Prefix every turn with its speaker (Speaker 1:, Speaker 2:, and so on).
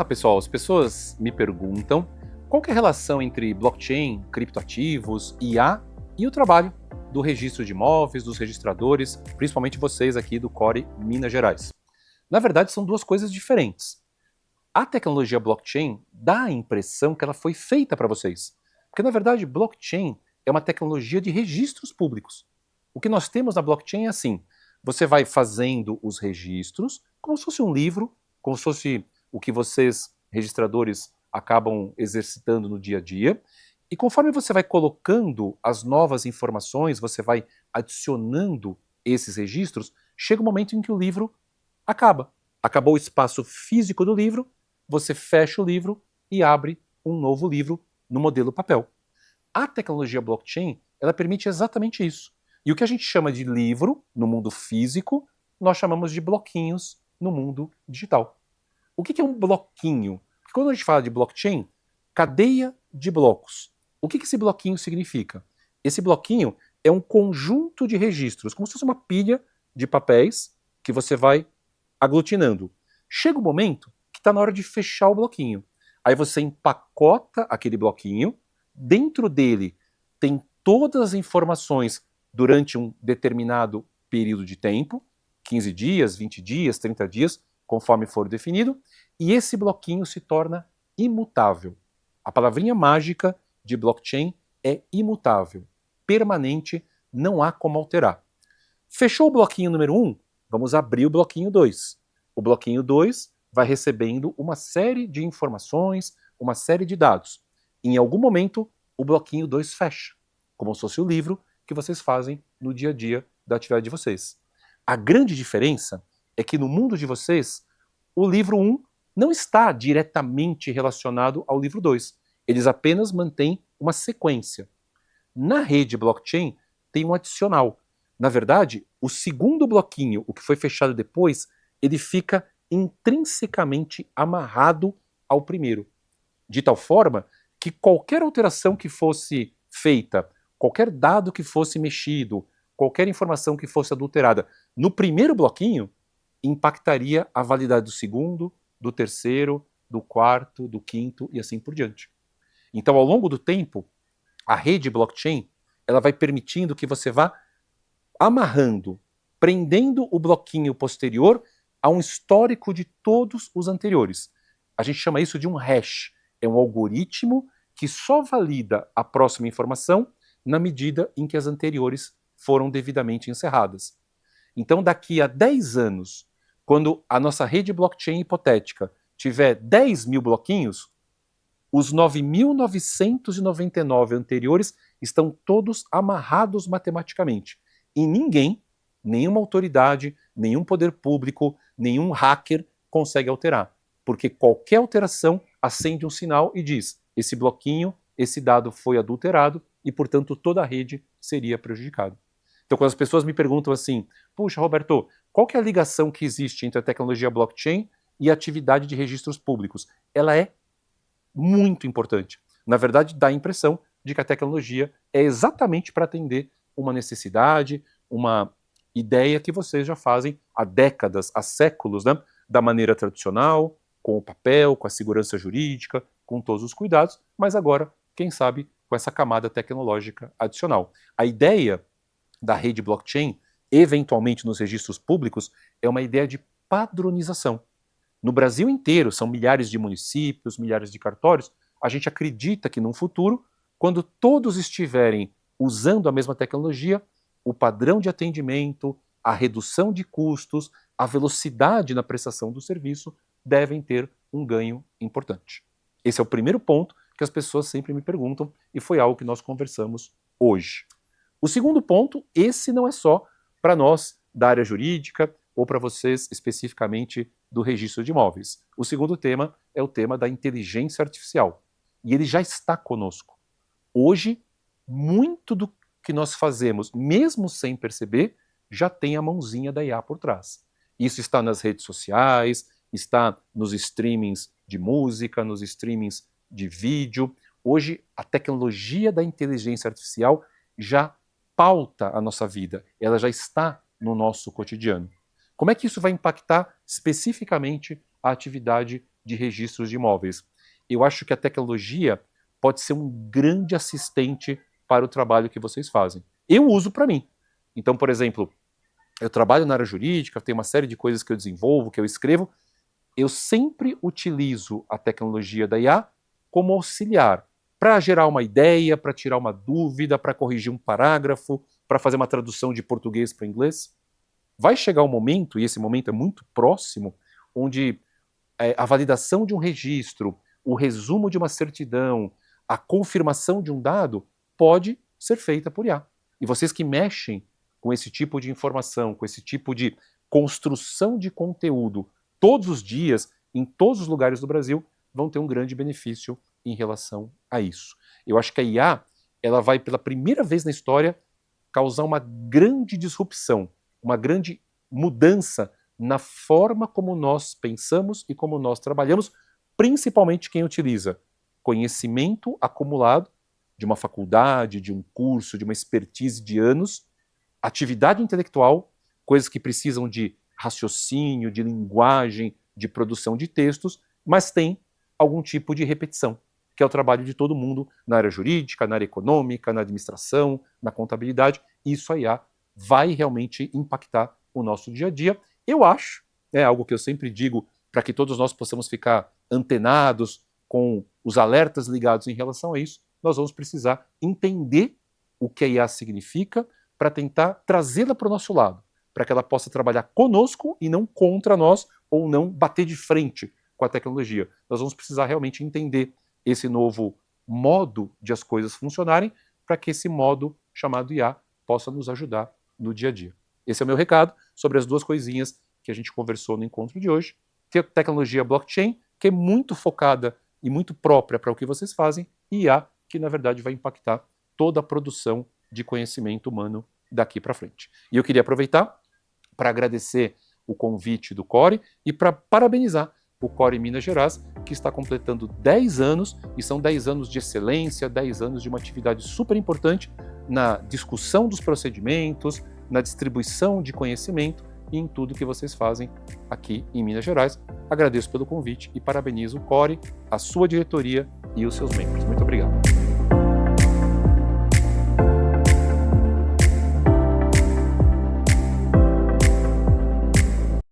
Speaker 1: Olá, pessoal. As pessoas me perguntam qual que é a relação entre blockchain, criptoativos, IA e o trabalho do registro de imóveis, dos registradores, principalmente vocês aqui do Core Minas Gerais. Na verdade, são duas coisas diferentes. A tecnologia blockchain dá a impressão que ela foi feita para vocês. Porque, na verdade, blockchain é uma tecnologia de registros públicos. O que nós temos na blockchain é assim, você vai fazendo os registros como se fosse um livro, como se fosse o que vocês, registradores, acabam exercitando no dia a dia. E conforme você vai colocando as novas informações, você vai adicionando esses registros, chega um momento em que o livro acaba. Acabou o espaço físico do livro, você fecha o livro e abre um novo livro no modelo papel. A tecnologia blockchain, ela permite exatamente isso. E o que a gente chama de livro no mundo físico, nós chamamos de bloquinhos no mundo digital. O que é um bloquinho? Porque quando a gente fala de blockchain, cadeia de blocos. O que esse bloquinho significa? Esse bloquinho é um conjunto de registros, como se fosse uma pilha de papéis que você vai aglutinando. Chega um momento que está na hora de fechar o bloquinho. Aí você empacota aquele bloquinho, dentro dele tem todas as informações durante um determinado período de tempo, 15 dias, 20 dias, 30 dias, conforme for definido, e esse bloquinho se torna imutável. A palavrinha mágica de blockchain é imutável, permanente, não há como alterar. Fechou o bloquinho número 1, vamos abrir o bloquinho 2. O bloquinho 2 vai recebendo uma série de informações, uma série de dados. Em algum momento, o bloquinho 2 fecha, como se fosse o livro que vocês fazem no dia a dia da atividade de vocês. A grande diferença é que no mundo de vocês, o livro 1 não está diretamente relacionado ao livro 2. Eles apenas mantêm uma sequência. Na rede blockchain, tem um adicional. Na verdade, o segundo bloquinho, o que foi fechado depois, ele fica intrinsecamente amarrado ao primeiro. De tal forma que qualquer alteração que fosse feita, qualquer dado que fosse mexido, qualquer informação que fosse adulterada no primeiro bloquinho, impactaria a validade do segundo, do terceiro, do quarto, do quinto e assim por diante. Então, ao longo do tempo, a rede blockchain ela vai permitindo que você vá amarrando, prendendo o bloquinho posterior a um histórico de todos os anteriores. A gente chama isso de um hash. É um algoritmo que só valida a próxima informação na medida em que as anteriores foram devidamente encerradas. Então, daqui a 10 anos, quando a nossa rede blockchain hipotética tiver 10 mil bloquinhos, os 9.999 anteriores estão todos amarrados matematicamente. E ninguém, nenhuma autoridade, nenhum poder público, nenhum hacker consegue alterar. Porque qualquer alteração acende um sinal e diz: esse bloquinho, esse dado foi adulterado e, portanto, toda a rede seria prejudicada. Então, quando as pessoas me perguntam assim, puxa, Roberto, qual que é a ligação que existe entre a tecnologia blockchain e a atividade de registros públicos? Ela é muito importante. Na verdade, dá a impressão de que a tecnologia é exatamente para atender uma necessidade, uma ideia que vocês já fazem há décadas, há séculos, né? Da maneira tradicional, com o papel, com a segurança jurídica, com todos os cuidados, mas agora, quem sabe, com essa camada tecnológica adicional. A ideia da rede blockchain, eventualmente nos registros públicos, é uma ideia de padronização. No Brasil inteiro, são milhares de municípios, milhares de cartórios, a gente acredita que num futuro, quando todos estiverem usando a mesma tecnologia, o padrão de atendimento, a redução de custos, a velocidade na prestação do serviço devem ter um ganho importante. Esse é o primeiro ponto que as pessoas sempre me perguntam e foi algo que nós conversamos hoje. O segundo ponto, esse não é só para nós da área jurídica ou para vocês especificamente do registro de imóveis. O segundo tema é o tema da inteligência artificial. E ele já está conosco. Hoje, muito do que nós fazemos, mesmo sem perceber, já tem a mãozinha da IA por trás. Isso está nas redes sociais, está nos streamings de música, nos streamings de vídeo. Hoje, a tecnologia da inteligência artificial já pauta a nossa vida, ela já está no nosso cotidiano. Como é que isso vai impactar especificamente a atividade de registros de imóveis. Eu acho que a tecnologia pode ser um grande assistente para o trabalho que vocês fazem. Eu uso para mim. Então, por exemplo, eu trabalho na área jurídica, tem uma série de coisas que eu desenvolvo, que eu escrevo. Eu sempre utilizo a tecnologia da IA como auxiliar para gerar uma ideia, para tirar uma dúvida, para corrigir um parágrafo, para fazer uma tradução de português para inglês. Vai chegar um momento, e esse momento é muito próximo, onde a validação de um registro, o resumo de uma certidão, a confirmação de um dado pode ser feita por IA. E vocês que mexem com esse tipo de informação, com esse tipo de construção de conteúdo todos os dias, em todos os lugares do Brasil, vão ter um grande benefício em relação a isso. Eu acho que a IA, ela vai pela primeira vez na história causar uma grande disrupção, uma grande mudança na forma como nós pensamos e como nós trabalhamos, principalmente quem utiliza conhecimento acumulado de uma faculdade, de um curso, de uma expertise de anos, atividade intelectual, coisas que precisam de raciocínio, de linguagem, de produção de textos, mas tem algum tipo de repetição, que é o trabalho de todo mundo na área jurídica, na área econômica, na administração, na contabilidade. Isso a IA vai realmente impactar o nosso dia a dia. Eu acho, é algo que eu sempre digo, para que todos nós possamos ficar antenados, com os alertas ligados em relação a isso, nós vamos precisar entender o que a IA significa para tentar trazê-la para o nosso lado, para que ela possa trabalhar conosco e não contra nós, ou não bater de frente com a tecnologia. Nós vamos precisar realmente entender esse novo modo de as coisas funcionarem, para que esse modo chamado IA possa nos ajudar no dia a dia. Esse é o meu recado sobre as duas coisinhas que a gente conversou no encontro de hoje. Tem a tecnologia blockchain, que é muito focada e muito própria para o que vocês fazem, e IA, que na verdade vai impactar toda a produção de conhecimento humano daqui para frente. E eu queria aproveitar para agradecer o convite do Core e para parabenizar o Core Minas Gerais, que está completando 10 anos, e são 10 anos de excelência, 10 anos de uma atividade super importante na discussão dos procedimentos, na distribuição de conhecimento e em tudo que vocês fazem aqui em Minas Gerais. Agradeço pelo convite e parabenizo o Core, a sua diretoria e os seus membros. Muito obrigado.